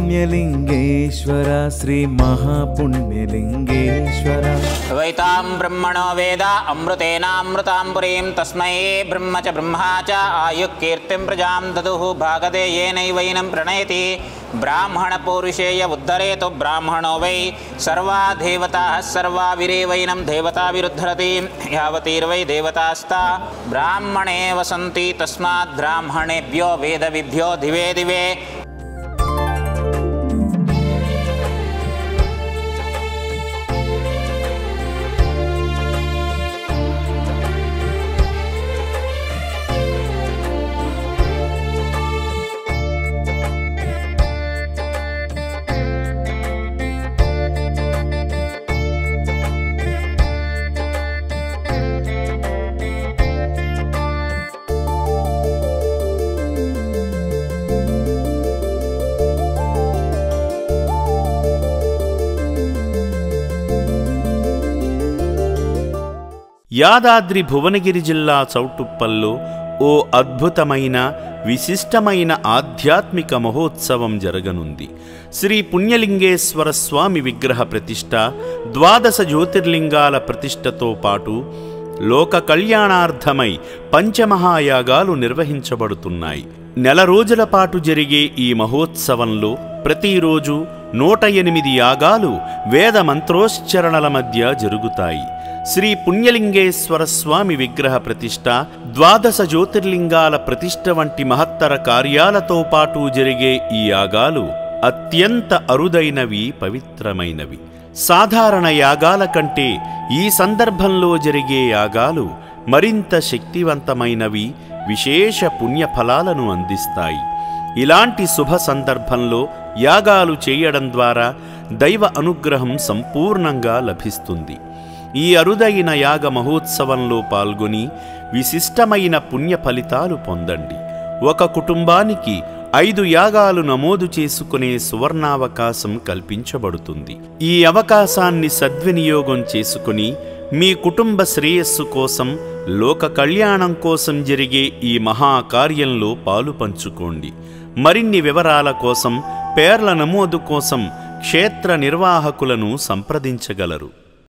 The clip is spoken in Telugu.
पुण्यलिंगेश्वर श्री महापुण्यलिंगेश्वर वैतां ब्रह्मणो वेद अमृतेनामृतां पुरीं तस्मै ब्रह्म च ब्रह्मा च आयुकीर्तिं प्रजां ददुः भागधेयेनैवैनं प्रणयति ब्राह्मणपौरुषेय उद्धरेतु ब्राह्मणो वै सर्वा देवताः सर्वाविरेवैनं देवताभिरुद्धरति यावतीर्वै देवतास्ता ब्राह्मणे वसन्ति तस्मात् ब्राह्मणेभ्यो वेदविभ्यो दिवे दिवे। యాదాద్రి భువనగిరి జిల్లా చౌటుప్పల్లో ఓ అద్భుతమైన విశిష్టమైన ఆధ్యాత్మిక మహోత్సవం జరగనుంది. శ్రీ పుణ్యలింగేశ్వర స్వామి విగ్రహ ప్రతిష్ఠ, 12 జ్యోతిర్లింగాల ప్రతిష్ఠతో పాటు లోక కళ్యాణార్థమై పంచమహాయాగాలు నిర్వహించబడుతున్నాయి. నెల రోజుల పాటు జరిగే ఈ మహోత్సవంలో ప్రతిరోజు 108 యాగాలు వేద మంత్రోశ్చరణల మధ్య జరుగుతాయి. శ్రీ పుణ్యలింగేశ్వర స్వామి విగ్రహ ప్రతిష్ఠ, 12 జ్యోతిర్లింగాల ప్రతిష్ఠ వంటి మహత్తర కార్యాలతో పాటు జరిగే ఈ యాగాలు అత్యంత అరుదైనవి, పవిత్రమైనవి. సాధారణ యాగాల కంటే ఈ సందర్భంలో జరిగే యాగాలు మరింత శక్తివంతమైనవి, విశేష పుణ్యఫలాలను అందిస్తాయి. ఇలాంటి శుభ సందర్భంలో యాగాలు చేయడం ద్వారా దైవ అనుగ్రహం సంపూర్ణంగా లభిస్తుంది. ఈ అరుదైన యాగ మహోత్సవంలో పాల్గొని విశిష్టమైన పుణ్య ఫలితాలు పొందండి. ఒక కుటుంబానికి 5 యాగాలు నమోదు చేసుకునే సువర్ణావకాశం కల్పించబడుతుంది. ఈ అవకాశాన్ని సద్వినియోగం చేసుకుని మీ కుటుంబ శ్రేయస్సు కోసం, లోక కళ్యాణం కోసం జరిగే ఈ మహాకార్యంలో పాలు పంచుకోండి. మరిన్ని వివరాల కోసం, పేర్ల నమోదు కోసం క్షేత్ర నిర్వాహకులను సంప్రదించగలరు.